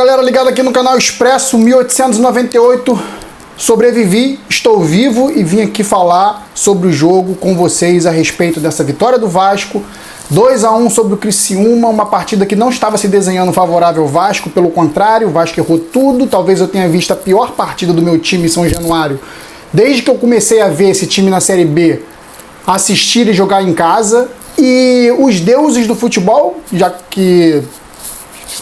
galera ligada aqui no canal Expresso 1898, sobrevivi, estou vivo e vim aqui falar sobre o jogo com vocês a respeito dessa vitória do Vasco, 2-1 sobre o Criciúma, uma partida que não estava se desenhando favorável ao Vasco, pelo contrário, o Vasco errou tudo, talvez eu tenha visto a pior partida do meu time em São Januário, desde que eu comecei a ver esse time na Série B, assistir e jogar em casa, e os deuses do futebol, já que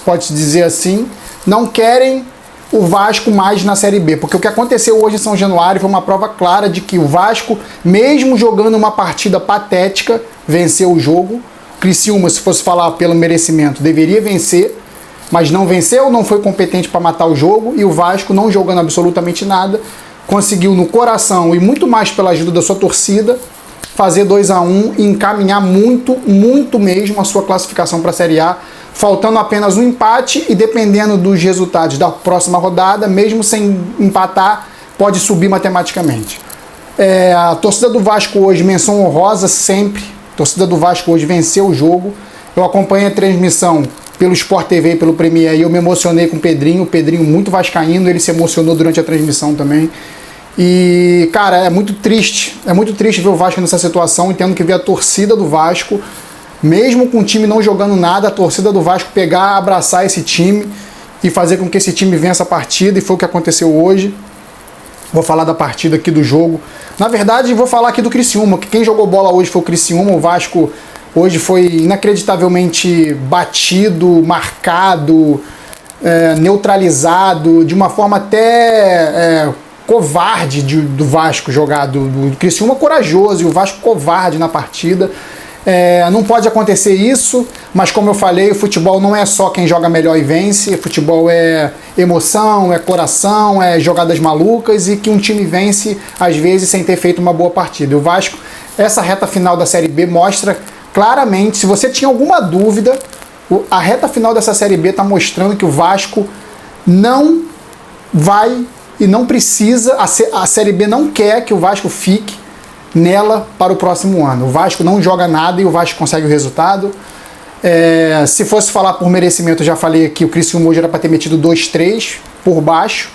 pode-se dizer assim, não querem o Vasco mais na Série B, porque o que aconteceu hoje em São Januário foi uma prova clara de que o Vasco, mesmo jogando uma partida patética, venceu o jogo. Criciúma, se fosse falar pelo merecimento, deveria vencer, mas não venceu, não foi competente para matar o jogo, e o Vasco, não jogando absolutamente nada, conseguiu no coração, e muito mais pela ajuda da sua torcida, fazer 2-1 e encaminhar muito mesmo a sua classificação para a Série A, faltando apenas um empate e dependendo dos resultados da próxima rodada, mesmo sem empatar, pode subir matematicamente. A torcida do Vasco hoje, menção honrosa sempre, a torcida do Vasco hoje venceu o jogo. Eu acompanhei a transmissão pelo Sport TV, pelo Premier, e eu me emocionei com o Pedrinho muito vascaíno, ele se emocionou durante a transmissão também. E, cara, é muito triste ver o Vasco nessa situação, e tendo que ver a torcida do Vasco, mesmo com o time não jogando nada, a torcida do Vasco pegar, abraçar esse time e fazer com que esse time vença a partida, e foi o que aconteceu hoje. Vou falar da partida aqui do jogo. Na verdade, vou falar aqui do Criciúma, que quem jogou bola hoje foi o Criciúma. O Vasco hoje foi inacreditavelmente batido, marcado, neutralizado, de uma forma até covarde do Vasco jogado. Do Criciúma corajoso e o Vasco covarde na partida. Não pode acontecer isso, mas como eu falei, o futebol não é só quem joga melhor e vence, futebol é emoção, é coração, é jogadas malucas, e que um time vence às vezes sem ter feito uma boa partida. E o Vasco, essa reta final da Série B mostra claramente, se você tinha alguma dúvida, a reta final dessa Série B está mostrando que o Vasco não vai e não precisa, a Série B não quer que o Vasco fique nela para o próximo ano. O Vasco não joga nada e o Vasco consegue o resultado. Se fosse falar por merecimento, eu já falei aqui, o Criciúma hoje era para ter metido 2-3 por baixo,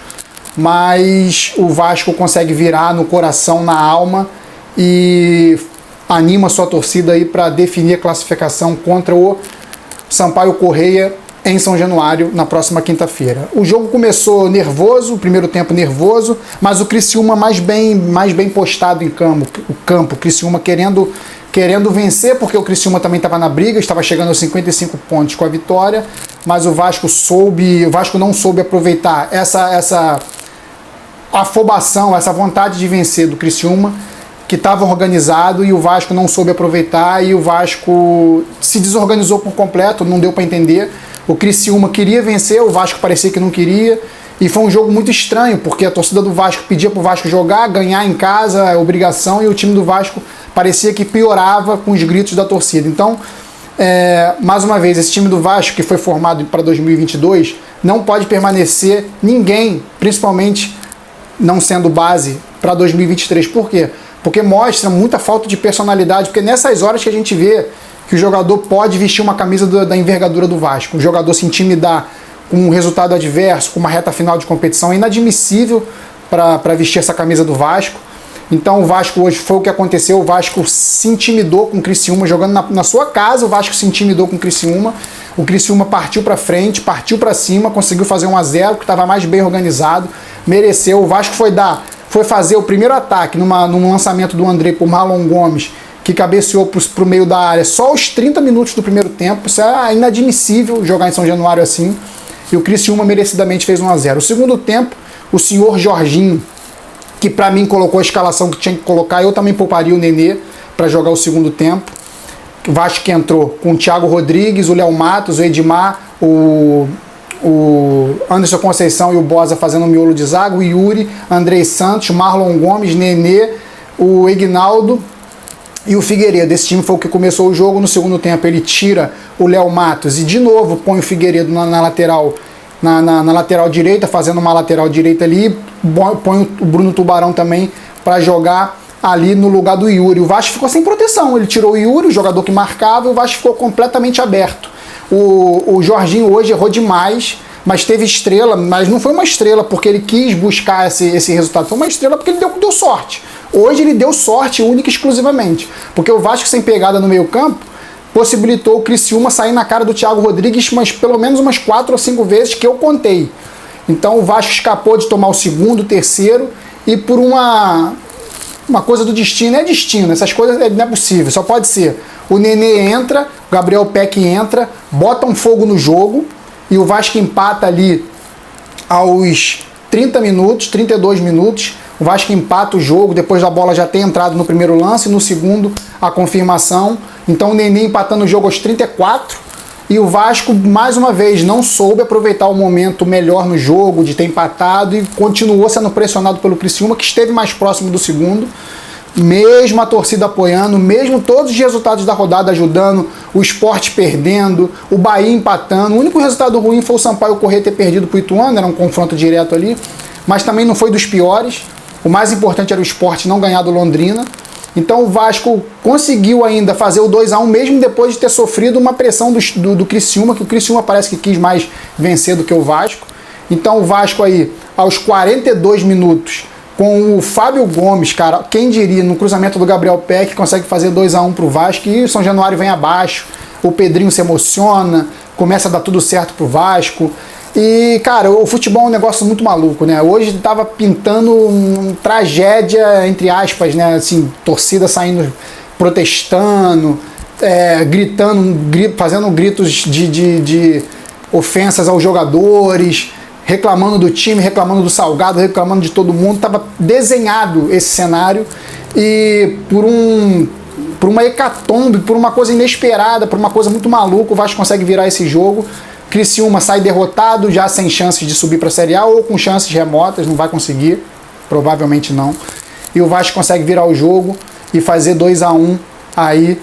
mas o Vasco consegue virar no coração, na alma, e anima a sua torcida aí para definir a classificação contra o Sampaio Corrêa em São Januário, na próxima quinta-feira. O jogo começou nervoso, o primeiro tempo nervoso, mas o Criciúma mais bem postado em campo. O Criciúma querendo vencer, porque o Criciúma também estava na briga, estava chegando aos 55 pontos com a vitória, mas o Vasco não soube aproveitar essa afobação, essa vontade de vencer do Criciúma, que estava organizado, e o Vasco não soube aproveitar, e o Vasco se desorganizou por completo, não deu para entender. O Criciúma queria vencer, o Vasco parecia que não queria, e foi um jogo muito estranho, porque a torcida do Vasco pedia para o Vasco jogar, ganhar em casa, é obrigação, e o time do Vasco parecia que piorava com os gritos da torcida. Então, mais uma vez, esse time do Vasco, que foi formado para 2022, não pode permanecer ninguém, principalmente não sendo base, para 2023. Por quê? Porque mostra muita falta de personalidade, porque nessas horas que a gente vê que o jogador pode vestir uma camisa da envergadura do Vasco, o jogador se intimidar com um resultado adverso, com uma reta final de competição, é inadmissível para vestir essa camisa do Vasco. Então o Vasco hoje foi o que aconteceu, o Vasco se intimidou com o Criciúma, jogando na sua casa, o Vasco se intimidou com o Criciúma partiu para frente, partiu para cima, conseguiu fazer 1-0, que estava mais bem organizado, mereceu. O Vasco foi fazer o primeiro ataque num lançamento do André por Marlon Gomes, que cabeceou para o meio da área só aos 30 minutos do primeiro tempo. Isso é inadmissível jogar em São Januário assim. E o Criciúma merecidamente fez 1-0. O segundo tempo, o senhor Jorginho, que para mim colocou a escalação que tinha que colocar, eu também pouparia o Nenê para jogar o segundo tempo. O Vasco que entrou com o Thiago Rodrigues, o Léo Matos, o Edmar, o Anderson Conceição e o Boza fazendo o miolo de zaga, o Yuri, Andrei Santos, Marlon Gomes, Nenê, o Ignaldo e o Figueiredo. Esse time foi o que começou o jogo. No segundo tempo ele tira o Léo Matos e de novo põe o Figueiredo na lateral, na lateral direita, fazendo uma lateral direita ali, põe o Bruno Tubarão também para jogar ali no lugar do Yuri. O Vasco ficou sem proteção, ele tirou o Yuri, o jogador que marcava, e o Vasco ficou completamente aberto. O Jorginho hoje errou demais, mas teve estrela, mas não foi uma estrela porque ele quis buscar esse resultado, foi uma estrela porque ele deu sorte. Hoje ele deu sorte única e exclusivamente, porque o Vasco sem pegada no meio campo possibilitou o Criciúma sair na cara do Thiago Rodrigues pelo menos umas 4 ou 5 vezes que eu contei. Então o Vasco escapou de tomar o segundo, o terceiro, e por uma coisa do destino, é destino, essas coisas não é possível, só pode ser. O Nenê entra, o Gabriel Peck entra, bota um fogo no jogo, e o Vasco empata ali aos 30 minutos, 32 minutos, o Vasco empata o jogo, depois da bola já ter entrado no primeiro lance, no segundo a confirmação, então o Nenê empatando o jogo aos 34, e o Vasco, mais uma vez, não soube aproveitar o momento melhor no jogo, de ter empatado, e continuou sendo pressionado pelo Criciúma, que esteve mais próximo do segundo, mesmo a torcida apoiando, mesmo todos os resultados da rodada ajudando, o Sport perdendo, o Bahia empatando. O único resultado ruim foi o Sampaio Corrêa ter perdido para o Ituano, era um confronto direto ali, mas também não foi dos piores. O mais importante era o Sport não ganhar do Londrina. Então o Vasco conseguiu ainda fazer o 2-1, mesmo depois de ter sofrido uma pressão do Criciúma, que o Criciúma parece que quis mais vencer do que o Vasco. Então o Vasco aí, aos 42 minutos, com o Fábio Gomes, cara, quem diria, no cruzamento do Gabriel Peck, consegue fazer 2-1 pro Vasco, e o São Januário vem abaixo, o Pedrinho se emociona, começa a dar tudo certo pro Vasco. E, cara, o futebol é um negócio muito maluco, né? Hoje tava pintando uma tragédia, entre aspas, né? Assim, torcida saindo, protestando, gritando, fazendo gritos de ofensas aos jogadores, reclamando do time, reclamando do Salgado, reclamando de todo mundo. Tava desenhado esse cenário, e por uma hecatombe, por uma coisa inesperada, por uma coisa muito maluca, o Vasco consegue virar esse jogo. Criciúma sai derrotado, já sem chances de subir para a Série A, ou com chances remotas, não vai conseguir, provavelmente não. E o Vasco consegue virar o jogo e fazer 2-1 aí,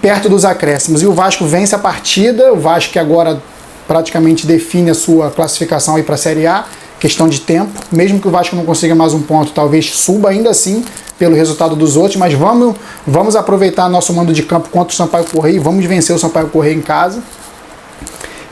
perto dos acréscimos. E o Vasco vence a partida, o Vasco que agora praticamente define a sua classificação aí para a Série A, questão de tempo. Mesmo que o Vasco não consiga mais um ponto, talvez suba ainda assim pelo resultado dos outros, mas vamos aproveitar nosso mando de campo contra o Sampaio Corrêa e vamos vencer o Sampaio Corrêa em casa.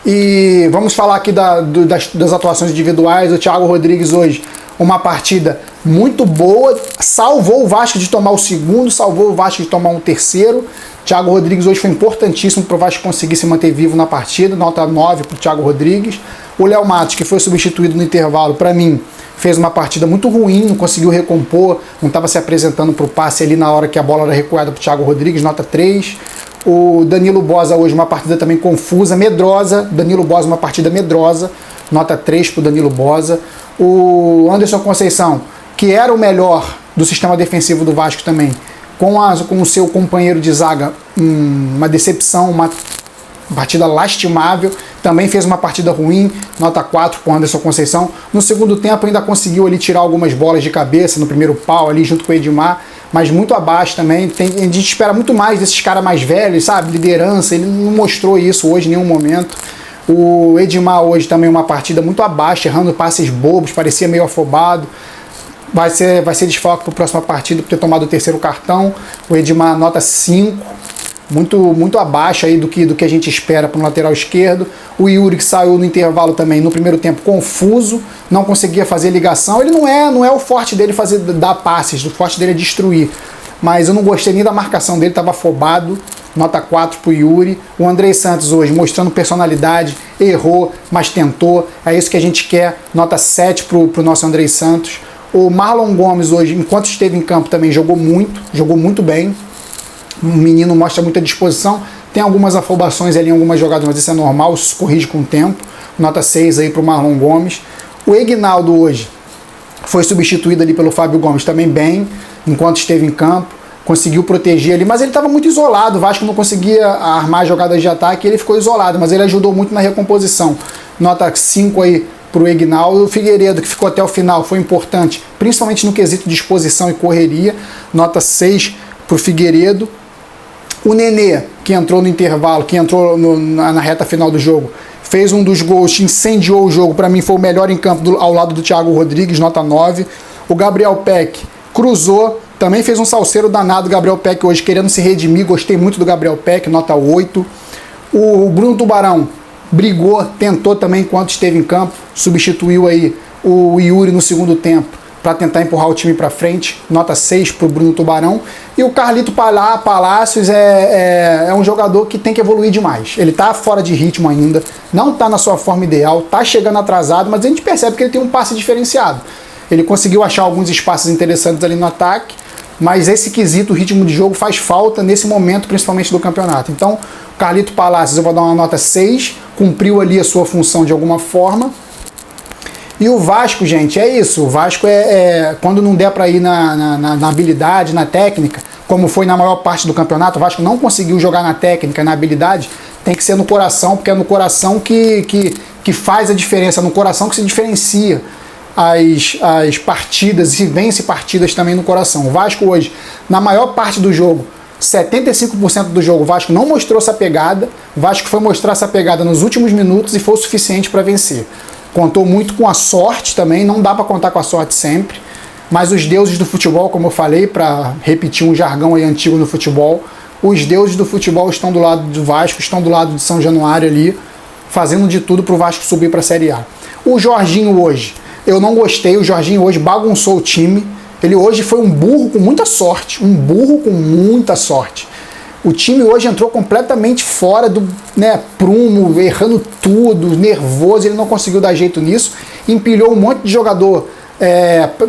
E vamos falar aqui das atuações individuais. O Thiago Rodrigues hoje, uma partida muito boa, salvou o Vasco de tomar o segundo, salvou o Vasco de tomar um terceiro. Thiago Rodrigues hoje foi importantíssimo para o Vasco conseguir se manter vivo na partida, nota 9 para o Thiago Rodrigues. O Léo Matos, que foi substituído no intervalo, para mim, fez uma partida muito ruim, não conseguiu recompor, não estava se apresentando para o passe ali na hora que a bola era recuada para o Thiago Rodrigues, nota 3. O Danilo Boza hoje, uma partida também confusa, medrosa. Danilo Boza, uma partida medrosa, nota 3 para o Danilo Boza. O Anderson Conceição, que era o melhor do sistema defensivo do Vasco também, com o seu companheiro de zaga, uma decepção, uma partida lastimável, também fez uma partida ruim, nota 4 para o Anderson Conceição. No segundo tempo ainda conseguiu ali tirar algumas bolas de cabeça no primeiro pau ali junto com o Edmar, mas muito abaixo também. A gente espera muito mais desses caras mais velhos, sabe? Liderança, ele não mostrou isso hoje em nenhum momento. O Edmar hoje também uma partida muito abaixo, errando passes bobos, parecia meio afobado. Vai ser desfalque para a próxima partida por ter tomado o terceiro cartão. O Edmar nota 5, muito abaixo aí do que a gente espera para o lateral esquerdo. O Yuri, que saiu no intervalo também no primeiro tempo confuso, não conseguia fazer ligação. Ele não é o forte dele dar passes, o forte dele é destruir. Mas eu não gostei nem da marcação dele, estava afobado. Nota 4 para o Yuri. O Andrei Santos hoje mostrando personalidade, errou, mas tentou. É isso que a gente quer. Nota 7 para o nosso Andrei Santos. O Marlon Gomes hoje, enquanto esteve em campo, também jogou muito bem. O menino mostra muita disposição. Tem algumas afobações ali em algumas jogadas, mas isso é normal, isso se corrige com o tempo. Nota 6 aí para o Marlon Gomes. O Egnaldo hoje foi substituído ali pelo Fábio Gomes também bem, enquanto esteve em campo. Conseguiu proteger ali, mas ele estava muito isolado. O Vasco não conseguia armar jogadas de ataque, ele ficou isolado, mas ele ajudou muito na recomposição. Nota 5 aí para o Egnaldo. O Figueiredo, que ficou até o final, foi importante, principalmente no quesito de disposição e correria. Nota 6 para o Figueiredo. O Nenê, que entrou no intervalo, que entrou na reta final do jogo, fez um dos gols, incendiou o jogo. Para mim foi o melhor em campo ao lado do Thiago Rodrigues, nota 9. O Gabriel Peck cruzou, também fez um salseiro danado. O Gabriel Peck hoje querendo se redimir, gostei muito do Gabriel Peck, nota 8. O Bruno Tubarão brigou, tentou também enquanto esteve em campo, substituiu aí o Yuri no segundo tempo para tentar empurrar o time para frente, nota 6 para o Bruno Tubarão. E o Carlito Palacios é um jogador que tem que evoluir demais. Ele está fora de ritmo ainda, não está na sua forma ideal, está chegando atrasado, mas a gente percebe que ele tem um passe diferenciado. Ele conseguiu achar alguns espaços interessantes ali no ataque, mas esse quesito, o ritmo de jogo, faz falta nesse momento, principalmente do campeonato. Então, o Carlito Palacios eu vou dar uma nota 6, cumpriu ali a sua função de alguma forma. E o Vasco, gente, é isso. O Vasco quando não der para ir na habilidade, na técnica, como foi na maior parte do campeonato, o Vasco não conseguiu jogar na técnica, na habilidade, tem que ser no coração, porque é no coração que faz a diferença, no coração que se diferencia as partidas, e vence partidas também no coração. O Vasco hoje, na maior parte do jogo, 75% do jogo, o Vasco não mostrou essa pegada, o Vasco foi mostrar essa pegada nos últimos minutos e foi o suficiente para vencer. Contou muito com a sorte também, não dá para contar com a sorte sempre, mas os deuses do futebol, como eu falei, para repetir um jargão aí antigo no futebol, os deuses do futebol estão do lado do Vasco, estão do lado de São Januário ali, fazendo de tudo para o Vasco subir para a Série A. O Jorginho hoje, eu não gostei, o Jorginho hoje bagunçou o time, ele hoje foi um burro com muita sorte, O time hoje entrou completamente fora do prumo, errando tudo, nervoso, ele não conseguiu dar jeito nisso, empilhou um monte de jogador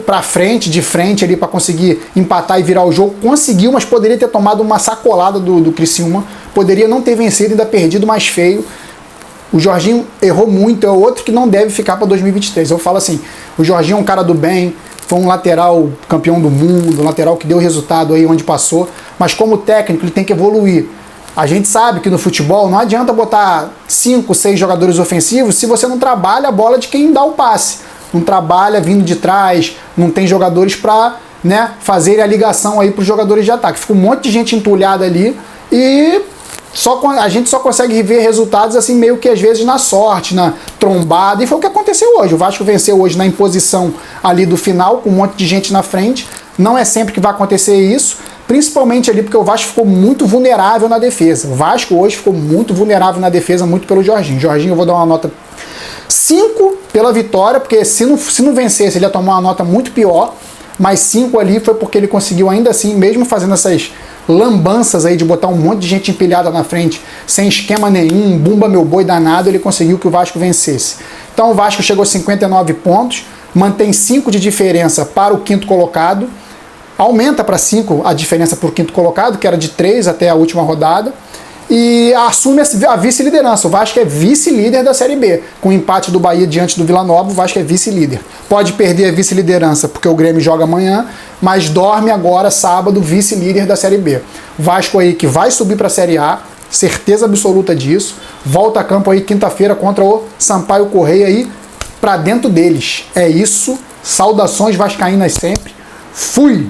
pra frente, de frente ali para conseguir empatar e virar o jogo, conseguiu, mas poderia ter tomado uma sacolada do Criciúma, poderia não ter vencido e ainda perdido mais feio. O Jorginho errou muito, é outro que não deve ficar para 2023. Eu falo assim, o Jorginho é um cara do bem, foi um lateral campeão do mundo, um lateral que deu resultado aí onde passou, mas como técnico ele tem que evoluir. A gente sabe que no futebol não adianta botar 5, 6 jogadores ofensivos se você não trabalha a bola de quem dá o passe. Não trabalha vindo de trás, não tem jogadores para fazer a ligação aí para os jogadores de ataque. Fica um monte de gente entulhada ali e a gente só consegue ver resultados assim meio que às vezes na sorte, na trombada, e foi o que aconteceu hoje. O Vasco venceu hoje na imposição ali do final, com um monte de gente na frente. Não é sempre que vai acontecer isso, principalmente ali porque o Vasco ficou muito vulnerável na defesa. O Vasco hoje ficou muito vulnerável na defesa, muito pelo Jorginho. Jorginho eu vou dar uma nota 5 pela vitória, porque se não vencesse ele ia tomar uma nota muito pior, mas 5 ali foi porque ele conseguiu ainda assim, mesmo fazendo essas lambanças aí de botar um monte de gente empilhada na frente, sem esquema nenhum, bumba meu boi danado, ele conseguiu que o Vasco vencesse. Então o Vasco chegou a 59 pontos, mantém 5 de diferença para o quinto colocado, aumenta para 5 a diferença para o quinto colocado, que era de 3 até a última rodada, e assume a vice-liderança. O Vasco é vice-líder da Série B. Com o empate do Bahia diante do Vila Nova, o Vasco é vice-líder. Pode perder a vice-liderança porque o Grêmio joga amanhã, mas dorme agora, sábado, vice-líder da Série B. O Vasco aí que vai subir para a Série A, certeza absoluta disso. Volta a campo aí quinta-feira contra o Sampaio Correia aí, para dentro deles. É isso. Saudações vascaínas sempre. Fui!